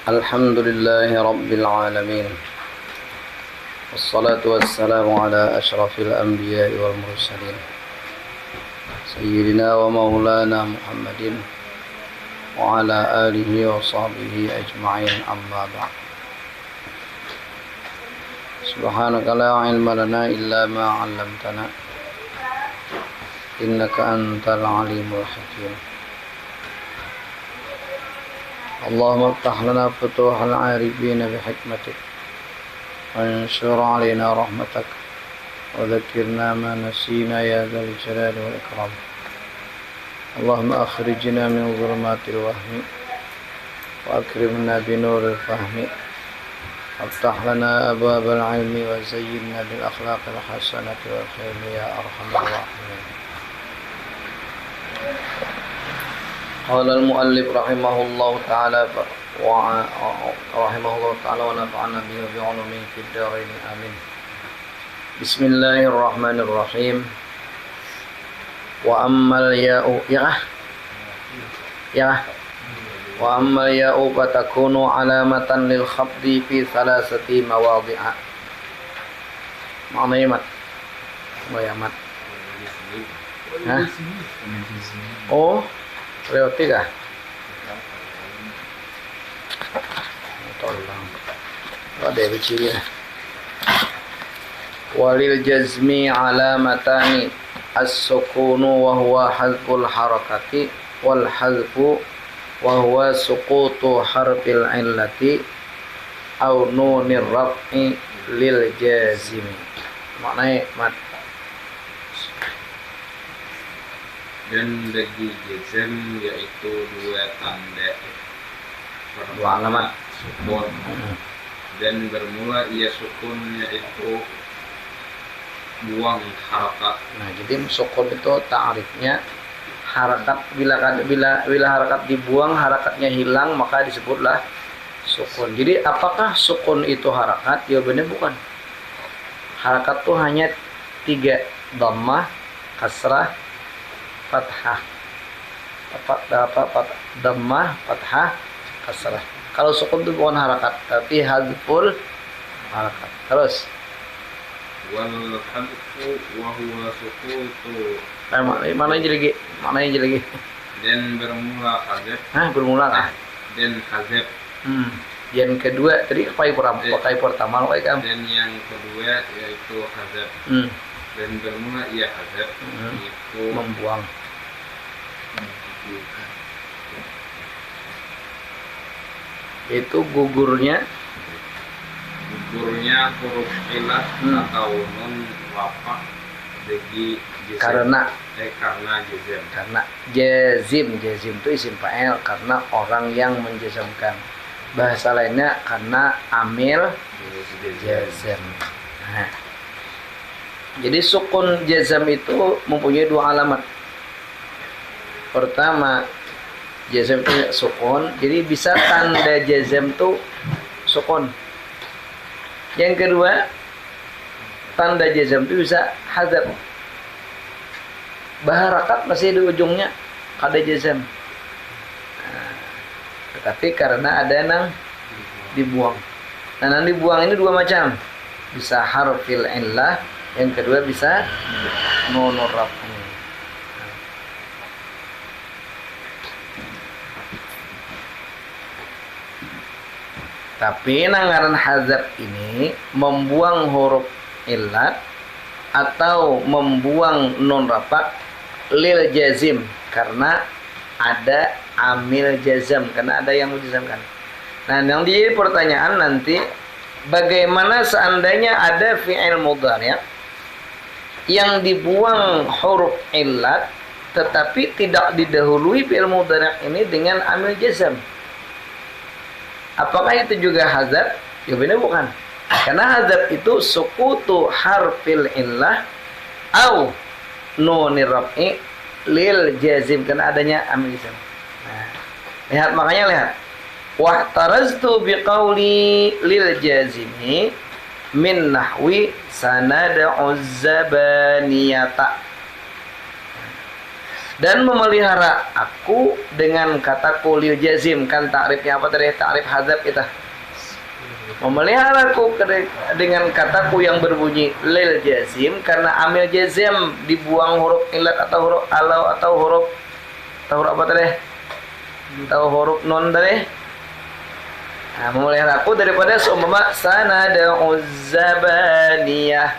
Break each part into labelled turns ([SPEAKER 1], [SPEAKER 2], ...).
[SPEAKER 1] Alhamdulillahi Rabbil Alamin. Wassalatu wassalamu ala ashrafil anbiya'i wal mursalin Sayyidina wa maulana Muhammadin wa ala alihi wa sahbihi ajma'in, amma ba'd. Subhanaka la ilma lana illa ma 'allamtana innaka antal alimul hakim. Allahumma iftah lana futuhal arifin bihikmatik wa anshur alaina rahmatak wa dhakkirna ma nasina ya dzal jalali wal ikram. Allahumma akhrijna min dhulumatil wahmi wa akrimna binuril fahmi waftah lana abwabal ilmi wa zayyinna bil akhlaqil hasanati wal hilmi ya arhamar rahimin. Qala al-muallif rahimahullahu ta'ala wa nafa'ana bihi wa bi'ulumihi fid dharain amin. Bismillahirrahmanirrahim. Wa ammal ya'u wa ammal ya'u fatakunu alamatan lil khabdi fi thalathati mawadhi'a. Maknanya mat. Mat. Hah? Oh, lewat tiga. Tolong. Ada bicirnya. Walil jazmi alamatani as-sukunu wa huwa hadful harakati wal hadfu wa huwa suqutu harfil illati aw nunir raf'i lil jazimi. Maknanya mat.
[SPEAKER 2] Dan bagi jazm yaitu dua tanda
[SPEAKER 1] Dua alamat
[SPEAKER 2] sukun, dan bermula ia sukun yaitu buang harakat.
[SPEAKER 1] Nah, jadi sukun itu ta'rifnya harakat, bila harakat dibuang, harakatnya hilang, maka disebutlah sukun. Jadi apakah sukun itu harakat? Jawabannya bukan. Harakat itu hanya tiga: dhammah, kasrah, fathah. Dhammah, fathah, kasrah. Kalau sukun itu bukan harakat, tapi hadful harakat. Terus
[SPEAKER 2] Wal hadfu wa huwa suqutu.
[SPEAKER 1] Mana lagi?
[SPEAKER 2] Dan bermula hazaf.
[SPEAKER 1] Bermula kah?
[SPEAKER 2] Dan hazaf.
[SPEAKER 1] Yang kedua tadi pakai pertama kan?
[SPEAKER 2] Dan yang kedua yaitu hazaf. Dan bermula ia hazaf, yaitu
[SPEAKER 1] Membuang. Itu gugurnya
[SPEAKER 2] huruf ilah atau nun rafa bagi jazm. Karena jazm
[SPEAKER 1] itu isim fa'il karena orang yang menjazmkan. Bahasa lainnya karena amil jazm. Nah, jadi sukun jazm itu mempunyai dua alamat. Pertama, jazm itu sukun, jadi bisa tanda jazm itu sukun. Yang kedua, tanda jazm itu bisa hadzaf. Harakat masih di ujungnya ada jazm. Nah, tetapi karena ada yang dibuang. Nah, yang dibuang ini dua macam. Bisa harfil illah, yang kedua bisa nunur raf'i. Tapi nangaran hadzaf ini membuang huruf illat atau membuang nun rafa lil jazim karena ada amil jazam, karena ada yang menjazamkan. Nah, yang jadi pertanyaan nanti, bagaimana seandainya ada fi'il mudhari' yang dibuang huruf illat tetapi tidak didahului fi'il mudhari' ini dengan amil jazam? Apakah itu juga hadzaf? Jawabannya bukan. Karena hadzaf itu sukutu harfil illah au nunir raf'i lil jazim, karena adanya amil jazam. Nah, makanya wahtaraztu biqauli lil jazimi min nahwi sanad'u zabaniyata. Dan memelihara aku dengan kataku lil jazim. Kan takrifnya apa tadi? Takrif hadzab kita. Memelihara aku dengan kataku yang berbunyi lil jazim, karena amil jazim dibuang huruf ilat atau huruf alau atau huruf apa tadi? Atau huruf non tadi. Nah, memelihara aku daripada seumpama sanada'u zabaniyah.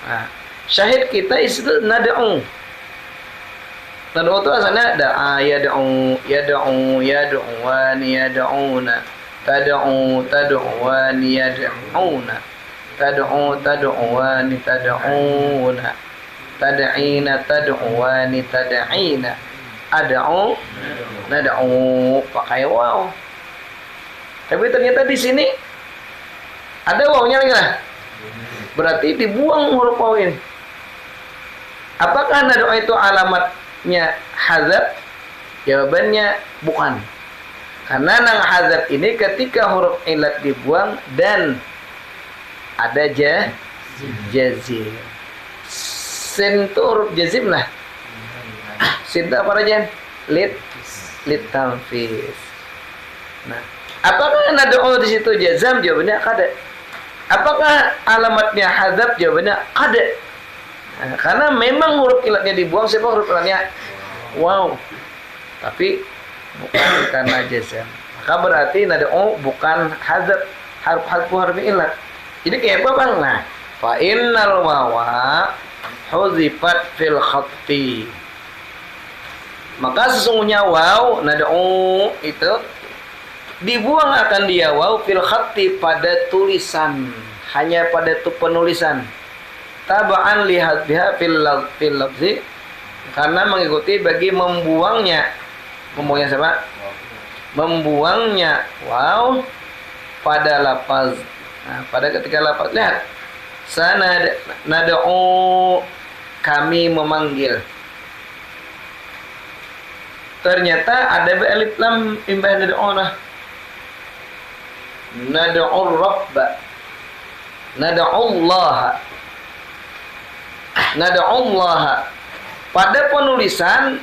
[SPEAKER 1] Nah, syahid kita itu nada'u. Nada'u itu asalnya da'a yada'u yad'uwani yad'una. Tad'u tad'uwani yad'una. Tad'u tad'uwani tad'una. Tad'ina tad'uwani tad'ina. Ad'u nad'u, pakai waw. Tapi ternyata di sini ada wawnya lagi lah. Berarti dibuang huruf waw ini. Apakah nad'u itu alamatnya hadzab? Jawabannya bukan. Karena nang hadzab ini ketika huruf ilat dibuang dan ada jazim. Sin itu huruf jazim lah. Sin itu apa aja? Lit tanfis. Nah, apakah nad'u di situ jazam? Jawabannya ada. Apakah alamatnya hadzab? Jawabannya ada. Nah, karena memang huruf ilatnya dibuang, siapa huruf ilatnya? Wow. Tapi bukan karena jazam. Maka berarti nad'u bukan hadzab, harf ilat. Jadi kayak apa Bang? Nah, fa innal wawa huzifat fil khatti. Maka sesungguhnya waw nad'u itu dibuang akan dia waw fil khatti pada tulisan, hanya pada penulisan. Taba'an lihadbiha fil lafzi, karena mengikuti bagi membuangnya siapa? Membuangnya waw pada lafaz. Nah, pada ketika lafaz, lihat sana nad'u, kami memanggil. Ternyata ada alif lam imbah nad'u lah. Nad'u rabba, nad'u Allah, nad'u Allah. Pada penulisan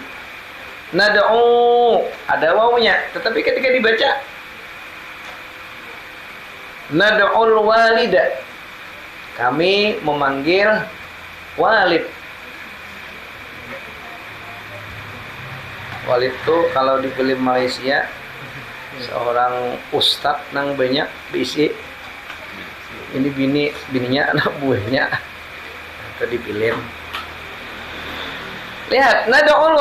[SPEAKER 1] nad'u ada wawunya, tetapi ketika dibaca nad'ul walida, kami memanggil walid. Walid itu kalau di film Malaysia seorang ustadz nang banyak bisi, ini bininya anak buahnya atau di film. Lihat nad'ul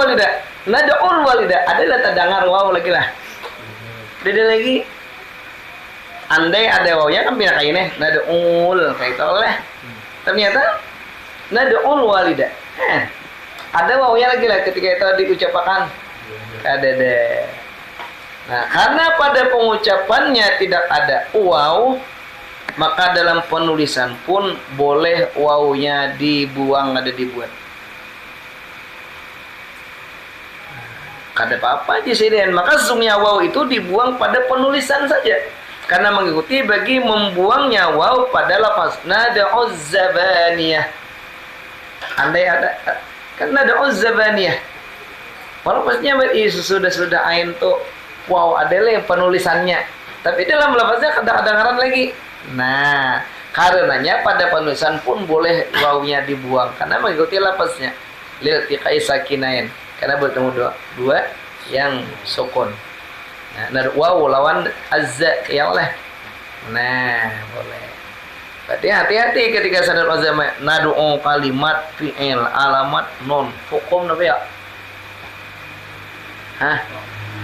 [SPEAKER 1] walida adalah terdengar waw lagi lah. Beda lagi. Andai ada wawnya kan pindah kayak ini nad'ul kayak itu lah. Ternyata nad'ul walida. Ada wawnya lagi lah ketika itu diucapkan. Ada deh. Nah, karena pada pengucapannya tidak ada waw, maka dalam penulisan pun boleh wawnya dibuang, ada dibuat. Kada apa-apa aja sih, maka sesungguhnya waw itu dibuang pada penulisan saja. Karena mengikuti bagi membuangnya waw pada lafaz nad'u zabaniyah. Andai ada kan nad'u zabaniyah. Walaupun pastinya sudah ain tuh wow adalah yang penulisannya. Tapi dalam lafaznya kadang-kadang lagi. Nah, karenanya pada penulisan pun boleh wawnya dibuang karena mengikuti lafaznya. Lil tiqai sakinain. Karena bertemu dua yang sukun. Nah, waw lawan azza ya oleh. Nah, boleh. Berarti hati-hati ketika sadar azama nad'u kalimat fi'il alamat nun hukum apa ya?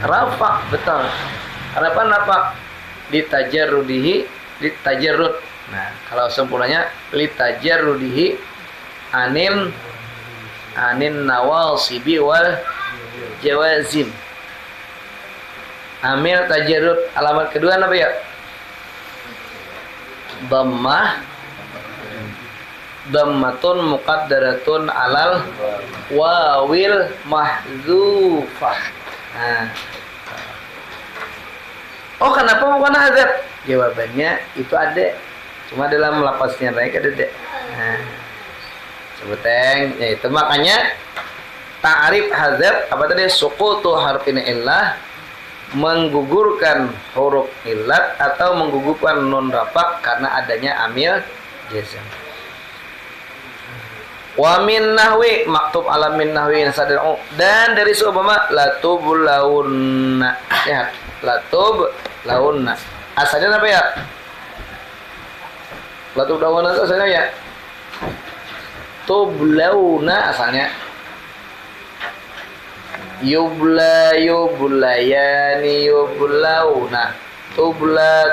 [SPEAKER 1] Rafa, betul. Kenapa rafa? Ditajarrud. Nah, kalau sempurnanya litajarrudihi anin nawasibi wal jawazim. Amil tajarrud alamat kedua apa ya? Dhammatun muqaddaratun alal wawil mahdzufah. Nah. Oh, kenapa bukan hadzab? Jawabannya itu ada. Cuma dalam lafaznya baik ada deh. Nah. Sebuteng, yaitu makanya ta'rif hadzab apa tadi? Suqutu harfin illah, menggugurkan huruf illat atau menggugurkan nun rafa karena adanya amil jazm. Wa min nahwi maktub ala min nahwi sadar, dan dari seumpama latublaunna. Lihat, latublaunna. Asalnya apa ya? Latublaunna itu asalnya ya? Tublauna asalnya. Yubla yublayani yublauna.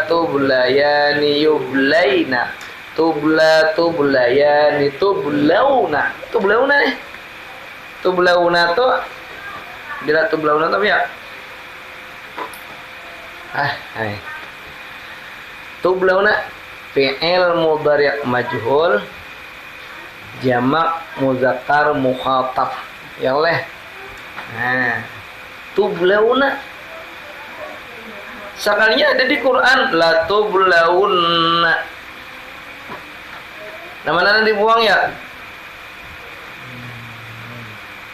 [SPEAKER 1] Tublayani yublaina. Tublayani tublauna. Tublauna nih. Tublauna tuh bila tublauna tapi ya. Hai. Tublauna fi'il mudhari' majhul jamak muzakkar mukhatab. Ya oleh. Nah, tublauna sekalinya ada di Quran, la tublauna. Nama-nama dibuang ya.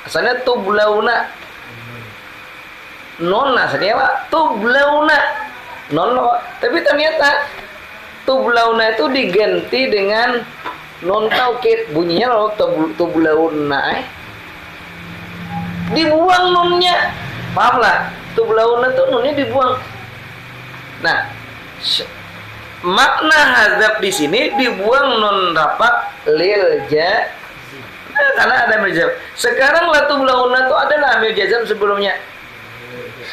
[SPEAKER 1] Asalnya tublauna. Non asalnya apa? Tublauna. Non apa? Tapi ternyata tublauna itu diganti dengan non taukid. Bunyinya lo tublauna. Dibuang nunnya. Paham lah? Tublauna tuh nunnya dibuang. Nah, makna hadzab di sini dibuang nun rafa lil jazm. Nah, karena ada amil jazm. Sekarang latublauna itu adalah amil jazm sebelumnya.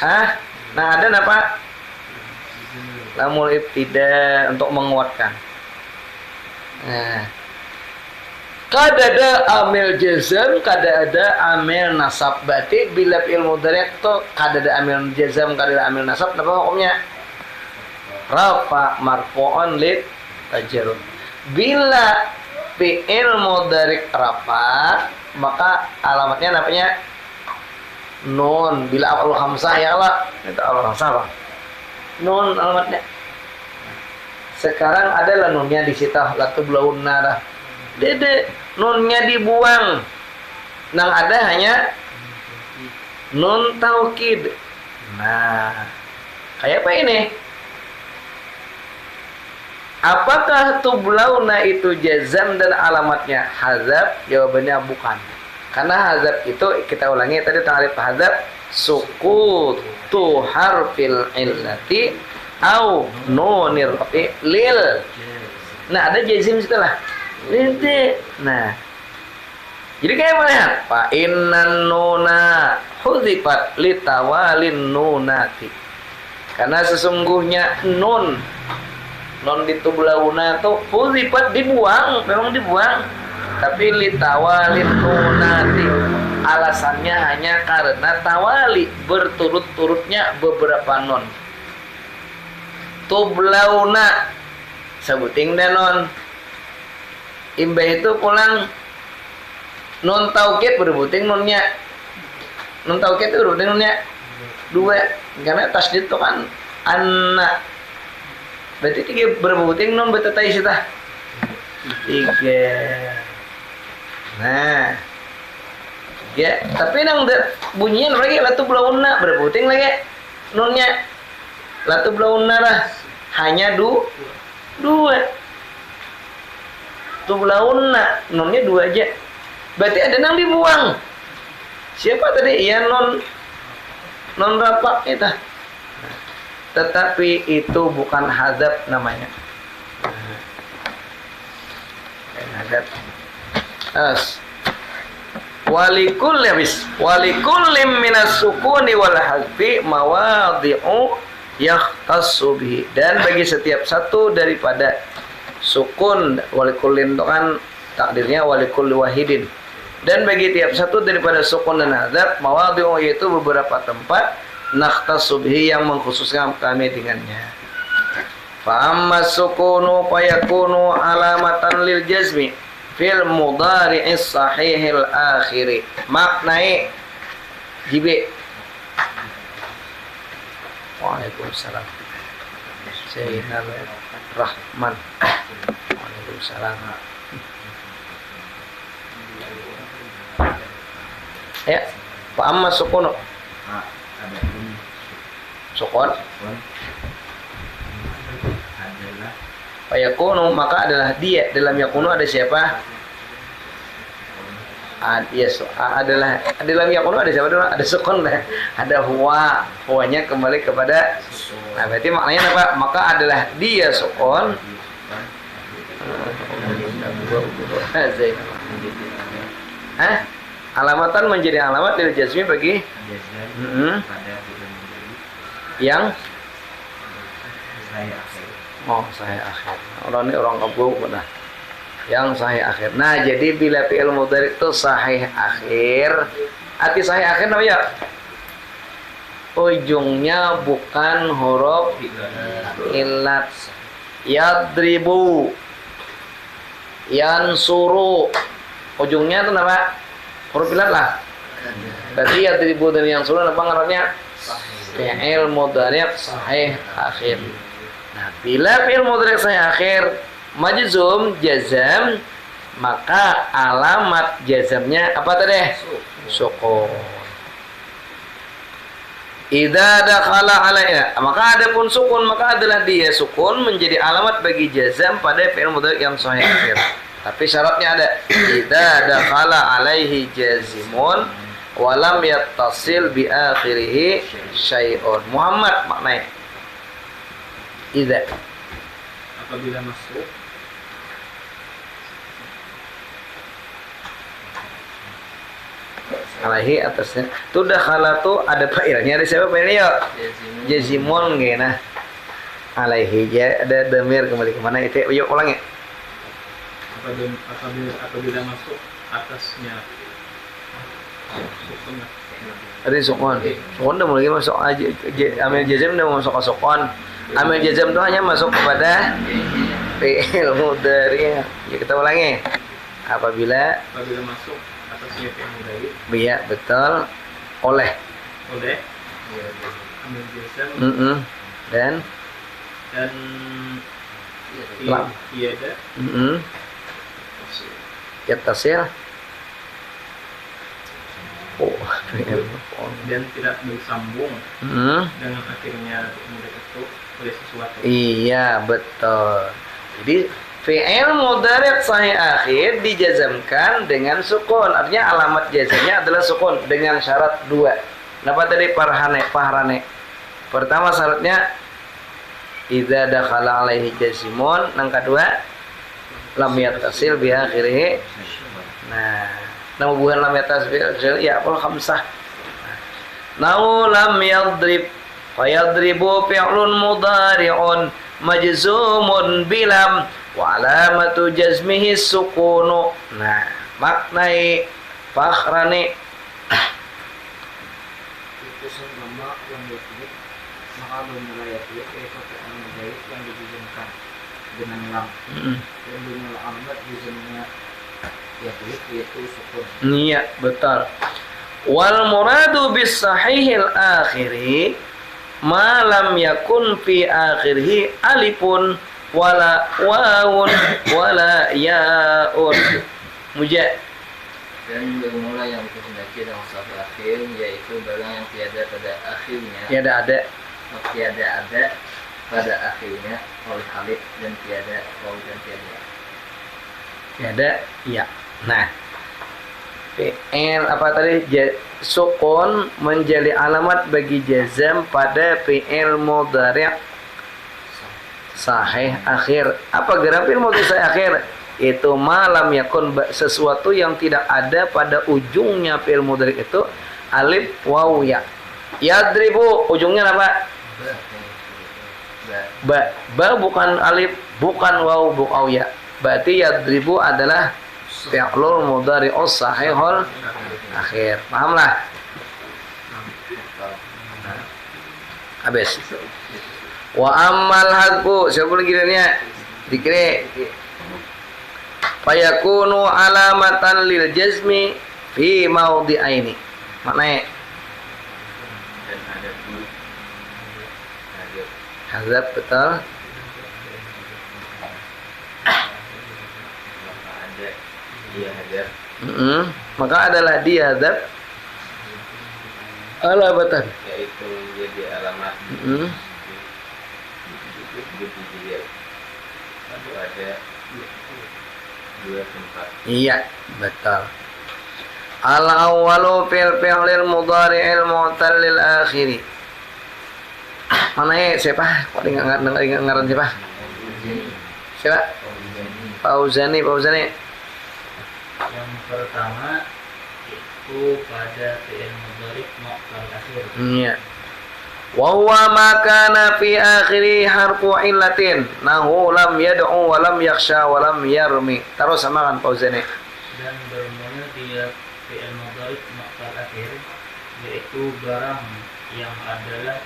[SPEAKER 1] Hah? Nah, ada apa? Lamul ibtida untuk menguatkan. Nah, kada ada amil jazm, kada ada amil nasab. Berarti bila ilmu mudhari' itu kada ada amil jazm, kada ada amil nasab, apa hukumnya? Rafa marfu'un lit tajrud. Bila fi'il mudhari' rafa, maka alamatnya namanya nun. Bila af'al khamsah ya Allah, itu af'al khamsah apa? Nun alamatnya. Sekarang adalah nunnya di situ, latublaunna dah. Dede, nunnya dibuang. Nang ada hanya nun taukid. Nah, kayak apa ini? Apakah tublauna itu jazam dan alamatnya hadzab? Jawabannya bukan. Karena hadzab itu kita ulangi tadi ta'rif hadzab suqutu harfil illati au nunir rafi lil. Nah, ada jazim setelah lil. Nah, jadi kayak mana ya? Fa innan nuna huzifat litawalin nunati. Karena sesungguhnya nun di tublauna itu huzifat dibuang, memang dibuang. Tapi litawalin nunati, alasannya hanya karena tawali, berturut-turutnya beberapa nun. Tublauna sebuting dan non imbe itu pulang nun taukid berbuting nunnya. Nun taukid itu berbuting nunnya dua, karena tasdid itu kan anak. Berarti tiga berbuting nun betetai sita tiga. Nah, ya, tapi nang bunyinya lagi latublauna berbuting lagi nunnya latublauna lah hanya dua. Tublauna nunnya dua aja. Berarti ada nang dibuang. Siapa tadi? Ya non rapat itu. Tetapi itu bukan hadzab namanya. Hadzab. Walikullim minas sukuni wal hadfi mawadhi'u yakhtassu bihi. Dan bagi setiap satu daripada sukun, walikullin itu kan takdirnya walikulli wahidin. Dan bagi tiap satu daripada sukun dan hadzab mawadhi'u, yaitu beberapa tempat nakhtassu bihi yang mengkhususkan kami dengannya. Fa amma sukunu fayakunu alamatan lil jazmi fil mudhari'is sahihil akhiri. Maknai jibe. Waalaikumsalam. Sayyidina Rahman. Waalaikumsalam. Ya, fa amma sukun
[SPEAKER 3] Adapun
[SPEAKER 1] sukun
[SPEAKER 3] sukun adalah
[SPEAKER 1] fa yakunu maka adalah dia. Dalam yakunu ada siapa? Adalah dalam yakunu ada siapa dulu? Ada sukun lah. Ada huwa. Huwanya kembali kepada. Nah, berarti maknanya apa? Maka adalah dia sukun. Hah? Alamatan menjadi alamat lil jazmi bagi
[SPEAKER 3] pada
[SPEAKER 1] yang
[SPEAKER 3] saya akhir.
[SPEAKER 1] sahih akhir. Orang ini orang kampung benar. Yang sahih akhir. Nah, jadi bila fi'il mudhari itu sahih akhir, arti sahih akhir apa ya? Ujungnya bukan huruf illat. Yadribu, yansuru, ujungnya itu apa? Huruf illat lah. Berarti yadribu dan yansuru apa ngarannya? Fi'il mudhari sahih akhir. Nah, bila fi'il mudhari sahih akhir majzum jazam, maka alamat jazamnya apa tadi? Sukun. Idza dakhala alaiha, maka adapun sukun maka adalah dia sukun menjadi alamat bagi jazam pada fi'il mudhari yang sahih akhir. Tapi syaratnya ada. Idza dakhala alaihi jazimun wa lam yattasil bi akhirih syai'un. Muhammad maknanya. Idza
[SPEAKER 2] apabila masuk
[SPEAKER 1] alaihi atasnya. Tuh dakhala tuh ada failnya, ada siapa failnya? Jazimun gena. Alaihi ya ada damir kembali ke mana itu? Yuk ulang ya.
[SPEAKER 2] apabila masuk atasnya sukun.
[SPEAKER 1] Ada sukun. Sukun udah mulai masuk aja. Amil jazam udah masuk ke sukun. Amil jazam itu hanya masuk kepada fi'il mudhari. Ya kita ulangi. Apabila
[SPEAKER 2] Masuk atasnya fi'il mudhari.
[SPEAKER 1] Iya betul. Oleh.
[SPEAKER 2] Amil jazam
[SPEAKER 1] Dan lam.
[SPEAKER 2] tiada
[SPEAKER 1] Yattasil.
[SPEAKER 2] dan tidak bersambung dengan akhirnya itu oleh sesuatu.
[SPEAKER 1] Iya betul. Jadi fi'il mudhari sahih akhir dijazamkan dengan sukun. Artinya alamat jazamnya adalah sukun dengan syarat dua. Kenapa tadi pahrane? Pertama syaratnya idza dakhala alaihi jazimun. Yang kedua lam yattasil bi akhirih. Nah, nama bukan lam yattasil ya apa khamsah. Nau lam yadrib fayadribu fi'lun mudhari'un majzumun bilam wa alamatu jazmihi sukunu. Nah, maknai fakhrani
[SPEAKER 3] Itu selama yang ditulis maka mulai itu fi'il mudhari yang dijazmkan dengan lam. Dan dengan alamat jazmnya yaitu sukun.
[SPEAKER 1] Iya, betul. Wal muradu bis sahihil akhiri ma lam yakun fi akhirih alifun wala wawun wala yaun. Muja.
[SPEAKER 3] Dan bermula yang dikehendaki dengan sahih akhir yaitu barang yang tiada pada akhirnya.
[SPEAKER 1] Tiada ada.
[SPEAKER 3] Tiada ada pada akhirnya oleh alif dan tiada waw dan tiada.
[SPEAKER 1] Tiada, iya. Nah, fi'il apa tadi? Sukun menjadi alamat bagi jazam pada fi'il mudhari' sahih akhir. Apa gerak fi'il mudhari' sahih akhir? Itu malam yakun sesuatu yang tidak ada pada ujungnya fi'il mudhari' itu alif waw ya. Yadribu ujungnya apa? Ba bukan alif, bukan waw, bukan ya. Berarti yadribu adalah fi'lul mudhari'us sahihul akhir. Pahamlah? Habis. Wa ammal haqqu, siapa lagi dia? Dikira. Fayakunu alamatan lil jazmi fi mawdi'aini. Maknanya
[SPEAKER 3] Dan ada pun
[SPEAKER 1] hazab betul.
[SPEAKER 3] ada dia hadar
[SPEAKER 1] Maka adalah dia hadab Alamatan.
[SPEAKER 2] yaitu menjadi alamat gitu dilihat ada dua tempat.
[SPEAKER 1] Iya, betul. Al-awwalu fil fi'lil mudhari'il mu'tallil akhiri. Mana ya siapa? Kok enggak ngaran siapa? Siapa? Fauzani.
[SPEAKER 3] Yang pertama itu pada fi'il mudhari' mu'tal akhir.
[SPEAKER 1] Iya. Wa huwa ma kana fi akhiri harfu illatin nahu lam yad'u wa lam yakhsha wa lam yarmi. Terus samakan Fauzani.
[SPEAKER 3] Dan bermula dia fi'il mudhari' mu'tal akhir, yaitu barang yang adalah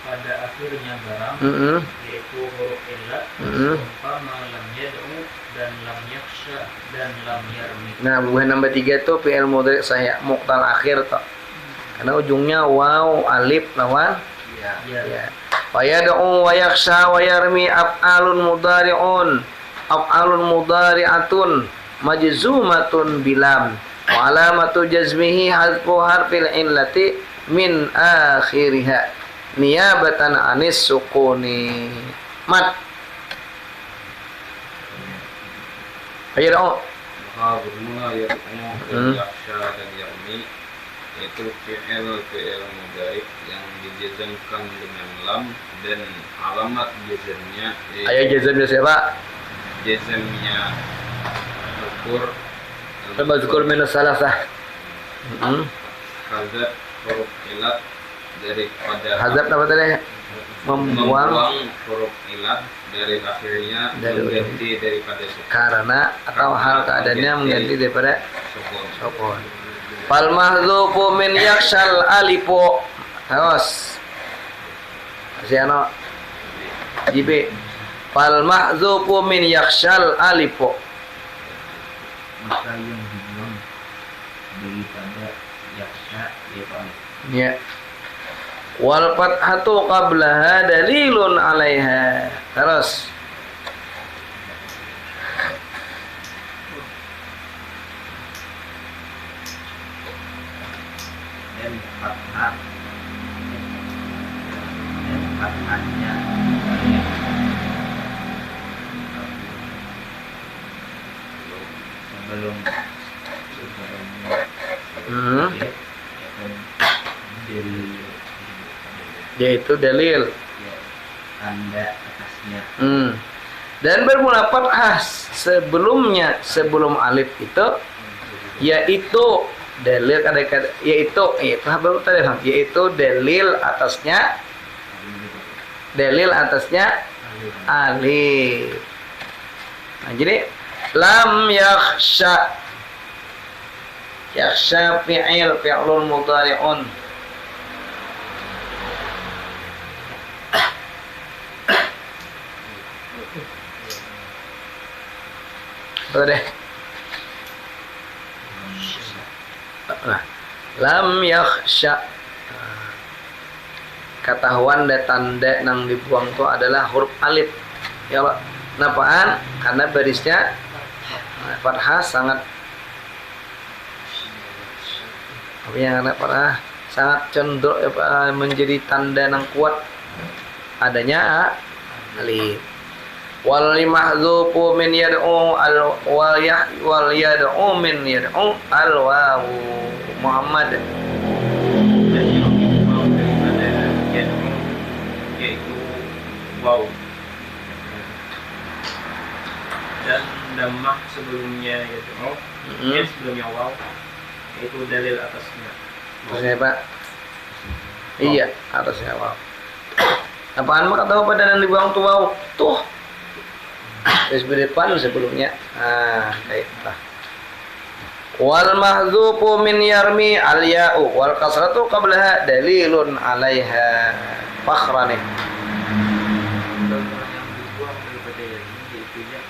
[SPEAKER 3] pada akhirnya barang, yaitu huruf illat, umpama lam yad'u dan lam yakhsha dan lam yarmi.
[SPEAKER 1] Nah, buah nomor 3 tuh fi'il mudhari' sahih mu'tal akhir tuh. Karena ujungnya waw, alif, lawan ya. Wa yad'u wa yakhsha wa yarmi af'alun mudhari'atun majzumatun bilam wa alamatu jazmihi hadfu harfil illati min akhiriha niyabatan anis sukuni. Mat. Ayo dong.
[SPEAKER 2] Maka bermula yad'u, yakhsha dan yarmi, yaitu fi'il mudhari' yang dijazmkan dengan lam dan alamat jazmnya
[SPEAKER 1] Ayo jazmnya siapa?
[SPEAKER 2] Jazmnya
[SPEAKER 1] Mazkur minus salasah.
[SPEAKER 2] Hazab huruf ilat daripada
[SPEAKER 1] Hazab apa tadi? Membuang
[SPEAKER 2] huruf ilat dari akhirnya mengganti daripada sukun.
[SPEAKER 1] Karena atau hal keadaannya mengganti daripada sukun. Fal mahzufu min yakshal alifu. Terus. Siano. JB. Fal mahzufu min yakshal alifu.
[SPEAKER 3] Maka yang dibuang daripada yaksha yaitu alif.
[SPEAKER 1] Ya. Wal fathatu qablaha dalilun 'alaiha. Terus.
[SPEAKER 3] Dan fathahnya sebelum
[SPEAKER 1] Yaitu dalil
[SPEAKER 3] tanda atasnya.
[SPEAKER 1] Dan bermula fathah sebelum alif itu yaitu dalil yaitu dalil atasnya alif. Nah, jadi lam yakhsha fi'lun mudhari'un. Betul deh. Nah, lam yakhsha. Ketahuan dan tanda yang dibuang itu adalah huruf alif. Ya Allah. Kenapaan? Karena barisnya fathah sangat sangat cenderung menjadi tanda yang kuat adanya alif. Wal mahzufu min yad'u wal yad'u min yad'u al wawu Muhammad.
[SPEAKER 2] Dan yang dibuang daripada yad'u yaitu waw. Dan dhammah sebelumnya yad'u, sebelumnya waw, yaitu dalil atasnya.
[SPEAKER 1] Atasnya Pak? Iya, atasnya waw. Apaan maka tahu pada yang dibuang tuh waw? Tuh. Terus depan sebelumnya. Kayak apa? Wal mahzufu min yarmi al ya'u wal kasratu qablaha dalilun 'alaiha. Fakhrani.
[SPEAKER 3] Yang dibuang daripada yang yaitu ya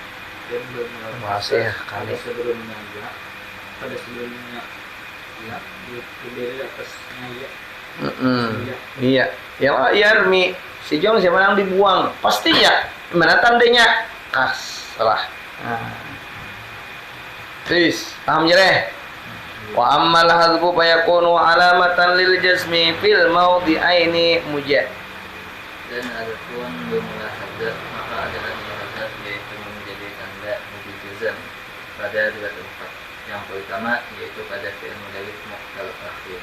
[SPEAKER 3] dan
[SPEAKER 1] masih kali
[SPEAKER 3] sebelumnya ya, pada sebelumnya ya, itu dari atasnya ya.
[SPEAKER 1] Iya. Ya yarmi si Jong siapa yang dibuang? Pasti ya. Mana tandanya? Salah. Terus paham je deh. Wa ammal hadfu fa yakunu alamatan lil jazmi fil mawdi'aini mujad.
[SPEAKER 4] Dan adapun bermula hadzaf maka adalah hadzaf yaitu menjadi tanda wujud jazm pada dua tempat. Yang pertama yaitu pada fi'il mudhari muqtal akhir.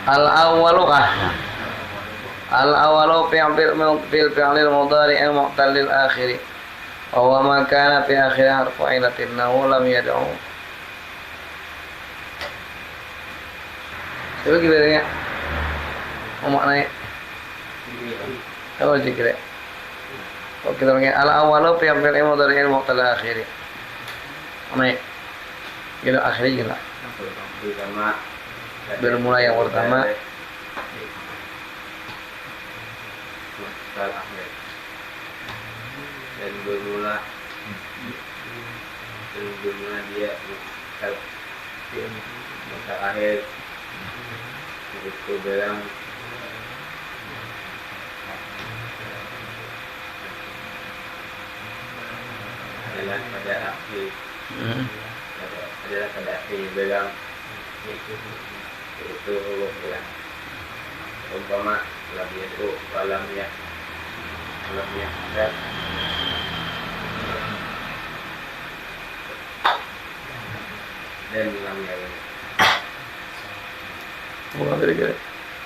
[SPEAKER 1] Al-awwalu Al-awwalu fi'il fi'lil mudhari'il muqtalil akhiri. Wa ma kana fi akhir harfu ilatin nahu lam yad'u. Coba gimana ya? Mau naik. Apa sih kira? Oke, kita pakai al-awwalu fi'il mudhari'il muqtalil akhiri. Naik. Gitu akhirnya gila.
[SPEAKER 2] Pertama
[SPEAKER 1] Bermula yang pertama
[SPEAKER 2] muqtal akhir dan bermula dia muqtal akhir itu bilang adalah pada akhir adalah pada akhir bilang itu bilang umpama lam itu alamnya dan lamnya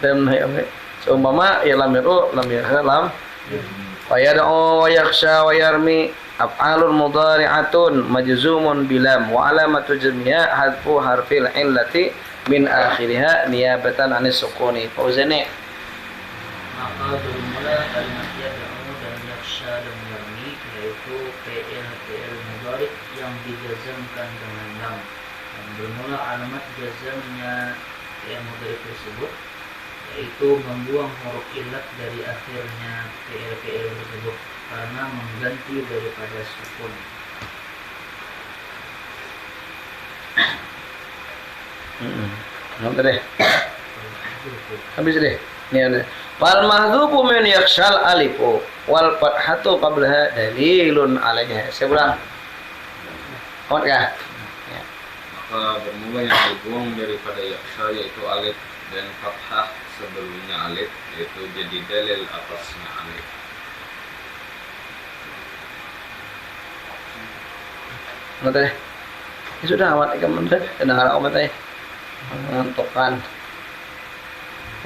[SPEAKER 1] dan naik seumpama ya lam wa yad'u wa yakhsha wa yarmi af'alun mudhari'atun majzumun bilam wa alamatu jazmiha hadfu harfil illati min akhiriha niyabatan anis sukuni. Fauzani
[SPEAKER 3] Maka bermula kalimat yad'u dan yakhsha dan yarmi yaitu fi'il mudhari yang dijazmkan dengan lam. Dan bermula alamat jazmnya fi'il mudhari tersebut yaitu membuang huruf illat dari akhirnya fi'il tersebut karena mengganti daripada sukun.
[SPEAKER 1] Nanti deh. Habis deh. Ini ada. Wal mahdhufu min yakhshal alifu wal fathatu qablaha dalilun alaiha. Saya ulang. Hot kah? Ya.
[SPEAKER 2] Maka bermula yang dibuang daripada yaksha yaitu alif dan fathah sebelumnya alif yaitu jadi dalil atasnya alif.
[SPEAKER 1] Nanti deh. Ya sudah amat ikan mendet. Dengar amat deh. Mengantukkan.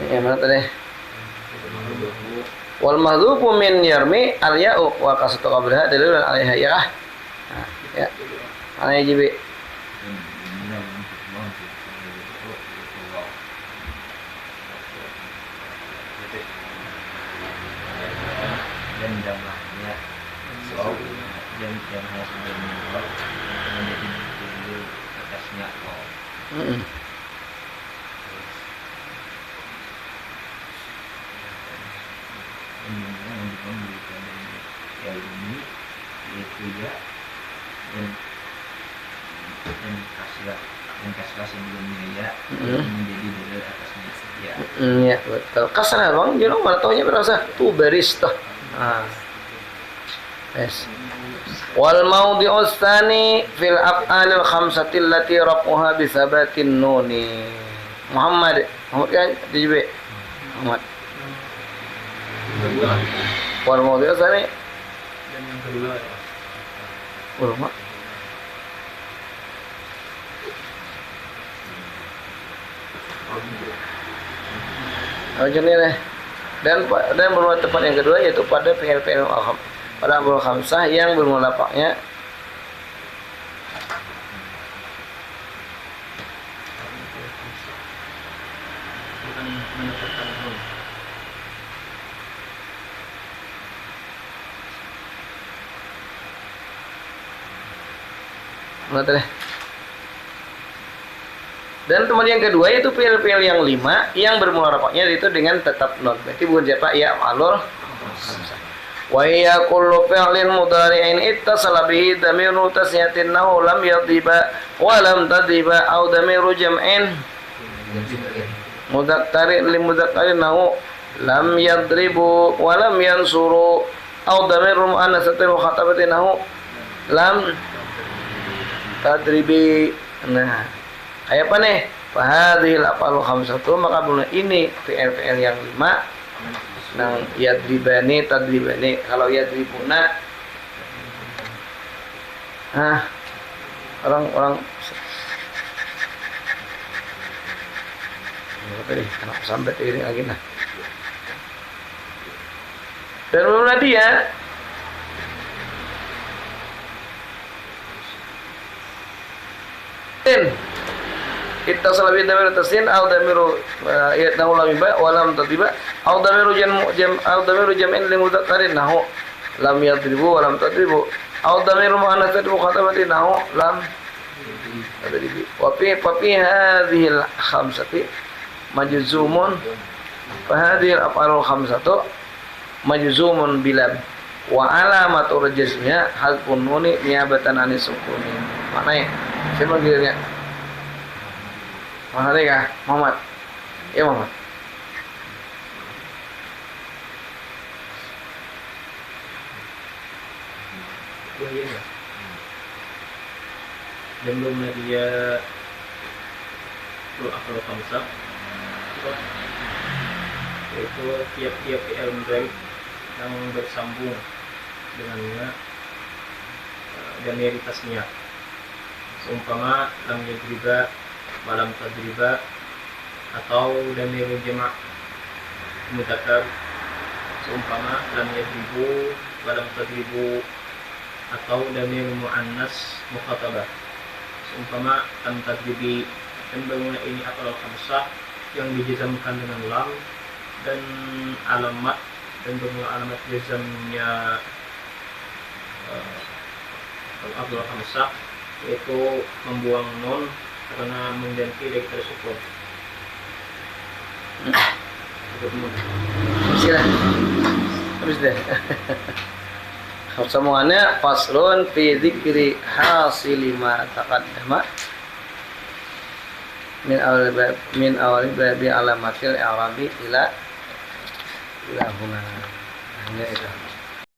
[SPEAKER 1] Ya mana tadi? Wal mahdhufu min yarmi al ya'u wa qasatu qablaha dalilun 'alaiha ya kah? Nah, ya. Ana jibi.
[SPEAKER 3] Dan jumlahnya soal dan jumlah sebelumnya menjadi dulu atasnya ini yaitu ya dan kasrah sebelumnya ya menjadi dalil atasnya ya.
[SPEAKER 1] Ya betul. Kasrah bang, jangan mana taunya berasa tu baris toh. Yes. Wal maudhi'us tsani fil af'alil khamsati allati rafuha bi sabatin nuni. Muhammad kan dijebe. Muhammad. Wal maudhi'us tsani
[SPEAKER 3] Dan yang kedua
[SPEAKER 1] ulama. Jadi deh. Dan bermula tepat yang kedua yaitu pada fi'il al-kham. Pada amrul khamsah yang bermula paknya
[SPEAKER 3] bukan mendapatkan huruf.
[SPEAKER 1] deh. Dan kemudian yang kedua yaitu fi'il yang 5 yang bermula rafa'nya itu dengan tetap nun. Berarti bukan siapa ya alur khamsah. Wa ya kullu fi'lin mudhari'in ittasala bihi dhamiru tasniyatin nahu lam yadhiba wa lam tadhiba aw dhamiru jam'in mudzakkari li mudzakkarin nahu lam yadribu wa lam yansuru au dhamirul muannatsatil mukhatabati nahu lam tadribi. Nah, kayak apa nih? Fahadhil af'alul khamsatu, maka benar ini fi'il-fi'il yang 5 nang yadribani tadribani. Kalau yadribuna orang apa nih? Anak sampai ini lagi nah. Dan benar dia ittasala bi damir tasyin aw damiru yatnahu lam ba wa lam tatiba aw damiru jam'in li mudhakkarin nahu lam yadribu wa lam tadribu aw damiru muannatsatin mukhatabati nahu lam tadribi. Wa fi hadhihi al-khamsati majzumun fa hadhihi al-af'alul khamsatu majzumun bilam wa alamatu rajznya hadfun nuni niyabatan anis sukuni. Maknanya siapa gilirnya? Mana kah? Muhammad. Ya Muhammad.
[SPEAKER 3] Iya. Dan belum dia af'al khamsah yaitu tiap-tiap fi'il mudhari yang bersambung dengannya dhamir tasniyah. Seumpama lam yadriba malam tadriba atau dhamir jama' mudzakkar. Seumpama lam yadribu malam tadribu atau dhamir muannas mukhatabah. Seumpama lam tadribi. Dan bangunan ini af'al khamsah yang dijazamkan dengan lam dan alamat dan bermula alamat jazamnya af'al khamsah yaitu membuang nun karena mengganti dari tersebut.
[SPEAKER 1] Silah. Habis deh. Semuanya faslun fi dzikri hasili ma taqaddama min awal babi alamatil i'rabi ila huna. Hanya itu.